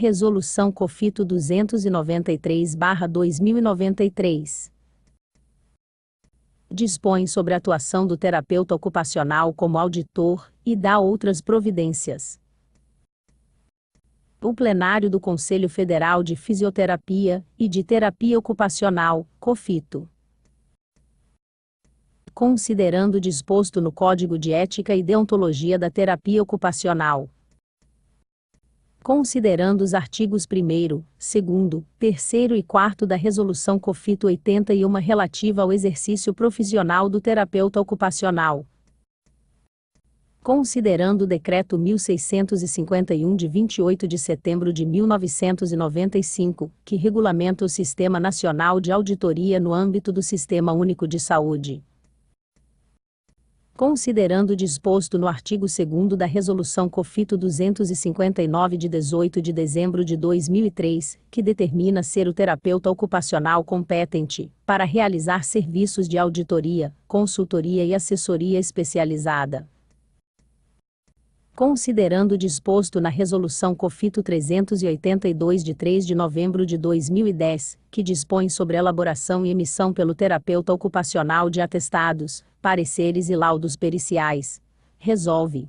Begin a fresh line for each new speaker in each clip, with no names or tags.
Resolução COFITO 293/2093. Dispõe sobre a atuação do terapeuta ocupacional como auditor e dá outras providências. O plenário do Conselho Federal de Fisioterapia e de Terapia Ocupacional, COFITO, considerando o disposto no Código de Ética e Deontologia da Terapia Ocupacional, considerando os artigos 1º, 2º, 3º e 4º da Resolução COFITO 81 relativa ao exercício profissional do terapeuta ocupacional, considerando o Decreto 1651 de 28 de setembro de 1995, que regulamenta o Sistema Nacional de Auditoria no âmbito do Sistema Único de Saúde, considerando o disposto no artigo 2º da Resolução COFITO 259 de 18 de dezembro de 2003, que determina ser o terapeuta ocupacional competente para realizar serviços de auditoria, consultoria e assessoria especializada, considerando o disposto na Resolução COFITO 382 de 3 de novembro de 2010, que dispõe sobre elaboração e emissão pelo terapeuta ocupacional de atestados, pareceres e laudos periciais, resolve.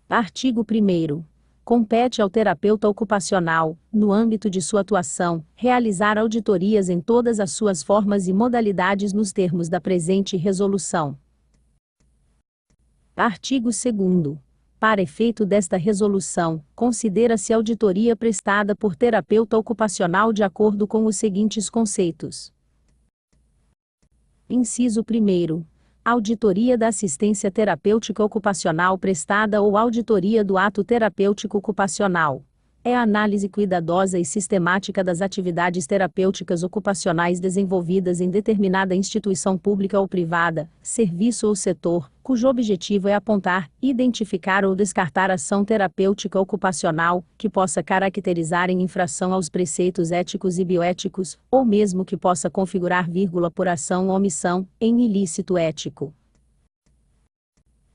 Artigo 1º. Compete ao terapeuta ocupacional, no âmbito de sua atuação, realizar auditorias em todas as suas formas e modalidades nos termos da presente resolução. Artigo 2º. Para efeito desta resolução, considera-se auditoria prestada por terapeuta ocupacional de acordo com os seguintes conceitos. Inciso 1º. Auditoria da assistência terapêutica ocupacional prestada ou auditoria do ato terapêutico ocupacional. É a análise cuidadosa e sistemática das atividades terapêuticas ocupacionais desenvolvidas em determinada instituição pública ou privada, serviço ou setor, cujo objetivo é apontar, identificar ou descartar ação terapêutica ocupacional, que possa caracterizar em infração aos preceitos éticos e bioéticos, ou mesmo que possa configurar, por ação ou omissão, em ilícito ético.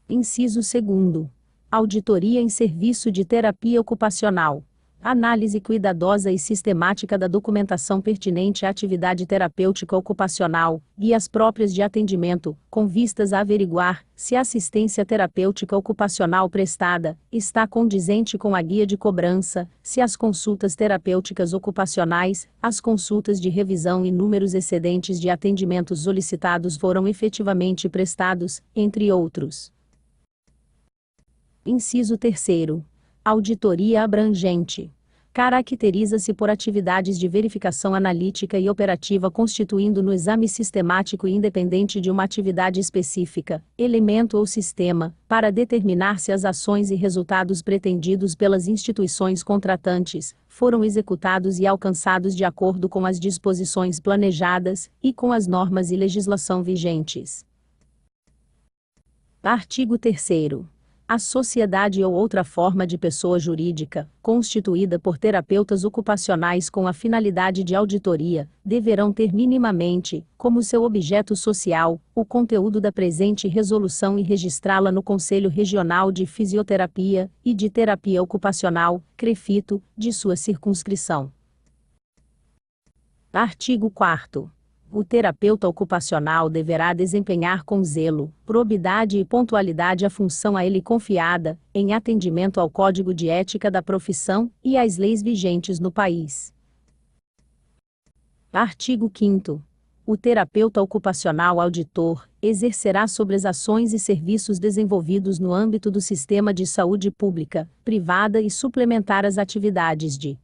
Inciso 2º. Auditoria em serviço de terapia ocupacional. Análise cuidadosa e sistemática da documentação pertinente à atividade terapêutica ocupacional, guias próprias de atendimento, com vistas a averiguar se a assistência terapêutica ocupacional prestada está condizente com a guia de cobrança, se as consultas terapêuticas ocupacionais, as consultas de revisão e números excedentes de atendimentos solicitados foram efetivamente prestados, entre outros. Inciso 3º. Auditoria abrangente. Caracteriza-se por atividades de verificação analítica e operativa constituindo no exame sistemático e independente de uma atividade específica, elemento ou sistema, para determinar se as ações e resultados pretendidos pelas instituições contratantes foram executados e alcançados de acordo com as disposições planejadas e com as normas e legislação vigentes. Artigo 3º. A sociedade ou outra forma de pessoa jurídica, constituída por terapeutas ocupacionais com a finalidade de auditoria, deverão ter minimamente, como seu objeto social, o conteúdo da presente resolução e registrá-la no Conselho Regional de Fisioterapia e de Terapia Ocupacional, CREFITO, de sua circunscrição. Artigo 4º. O terapeuta ocupacional deverá desempenhar com zelo, probidade e pontualidade a função a ele confiada, em atendimento ao Código de Ética da Profissão e às leis vigentes no país. Artigo 5º. O terapeuta ocupacional auditor exercerá sobre as ações e serviços desenvolvidos no âmbito do sistema de saúde pública, privada e suplementar as atividades de: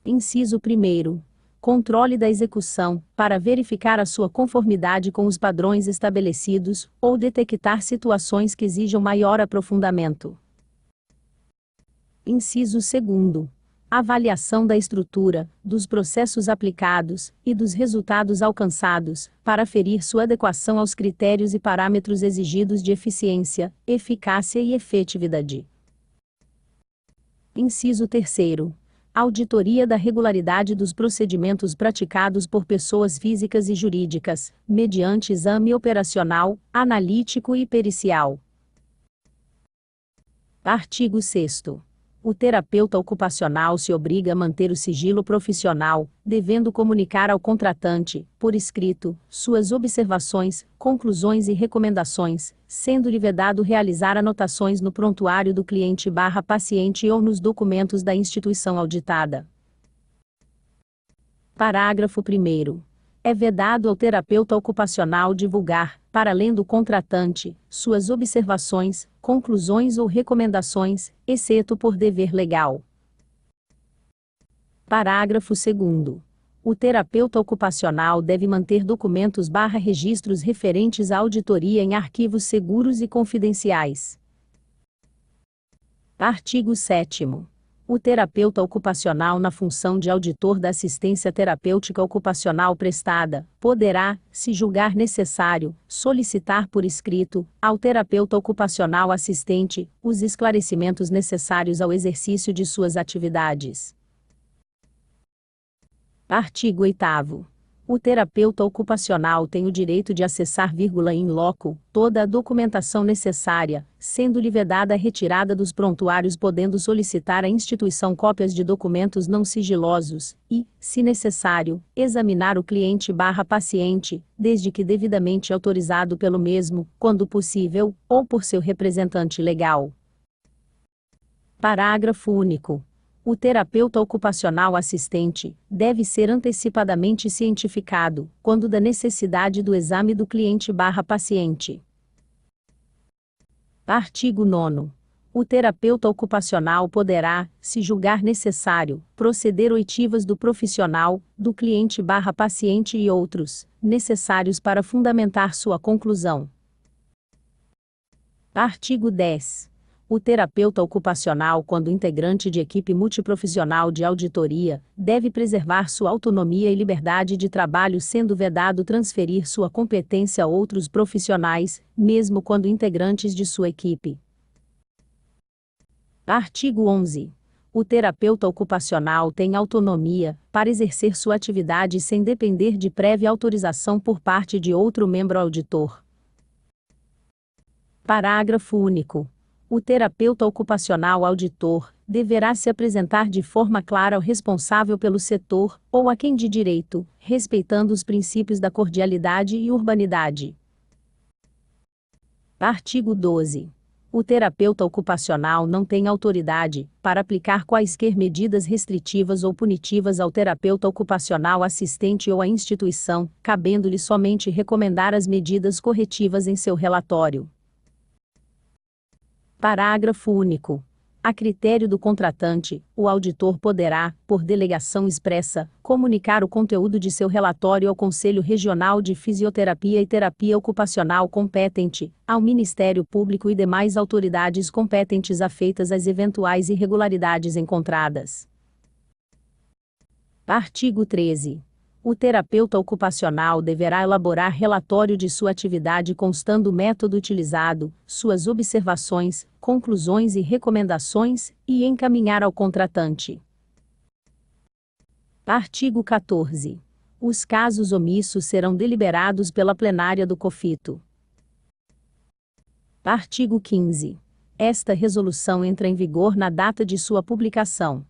Inciso 1º. Controle da execução, para verificar a sua conformidade com os padrões estabelecidos, ou detectar situações que exijam maior aprofundamento. Inciso 2º. Avaliação da estrutura, dos processos aplicados, e dos resultados alcançados, para aferir sua adequação aos critérios e parâmetros exigidos de eficiência, eficácia e efetividade. Inciso 3º. Auditoria da regularidade dos procedimentos praticados por pessoas físicas e jurídicas, mediante exame operacional, analítico e pericial. Artigo 6º. O terapeuta ocupacional se obriga a manter o sigilo profissional, devendo comunicar ao contratante, por escrito, suas observações, conclusões e recomendações, sendo-lhe vedado realizar anotações no prontuário do cliente/paciente ou nos documentos da instituição auditada. Parágrafo 1º. É vedado ao terapeuta ocupacional divulgar, para além do contratante, suas observações, conclusões ou recomendações, exceto por dever legal. Parágrafo 2º. O terapeuta ocupacional deve manter documentos/registros referentes à auditoria em arquivos seguros e confidenciais. Artigo 7º. O terapeuta ocupacional na função de auditor da assistência terapêutica ocupacional prestada, poderá, se julgar necessário, solicitar por escrito, ao terapeuta ocupacional assistente, os esclarecimentos necessários ao exercício de suas atividades. Artigo 8º. O terapeuta ocupacional tem o direito de acessar in loco, toda a documentação necessária, sendo-lhe vedada a retirada dos prontuários, podendo solicitar à instituição cópias de documentos não sigilosos, e, se necessário, examinar o cliente/paciente, desde que devidamente autorizado pelo mesmo, quando possível, ou por seu representante legal. Parágrafo único. O terapeuta ocupacional assistente deve ser antecipadamente cientificado, quando da necessidade do exame do cliente/paciente. Artigo 9º. O terapeuta ocupacional poderá, se julgar necessário, proceder oitivas do profissional, do cliente/paciente e outros, necessários para fundamentar sua conclusão. Artigo 10. O terapeuta ocupacional, quando integrante de equipe multiprofissional de auditoria, deve preservar sua autonomia e liberdade de trabalho, sendo vedado transferir sua competência a outros profissionais, mesmo quando integrantes de sua equipe. Artigo 11. O terapeuta ocupacional tem autonomia para exercer sua atividade sem depender de prévia autorização por parte de outro membro auditor. Parágrafo único. O terapeuta ocupacional auditor deverá se apresentar de forma clara ao responsável pelo setor, ou a quem de direito, respeitando os princípios da cordialidade e urbanidade. Artigo 12. O terapeuta ocupacional não tem autoridade para aplicar quaisquer medidas restritivas ou punitivas ao terapeuta ocupacional assistente ou à instituição, cabendo-lhe somente recomendar as medidas corretivas em seu relatório. Parágrafo único. A critério do contratante, o auditor poderá, por delegação expressa, comunicar o conteúdo de seu relatório ao Conselho Regional de Fisioterapia e Terapia Ocupacional competente, ao Ministério Público e demais autoridades competentes afeitas às eventuais irregularidades encontradas. Artigo 13. O terapeuta ocupacional deverá elaborar relatório de sua atividade constando o método utilizado, suas observações, conclusões e recomendações, e encaminhar ao contratante. Artigo 14. Os casos omissos serão deliberados pela plenária do COFITO. Artigo 15. Esta resolução entra em vigor na data de sua publicação.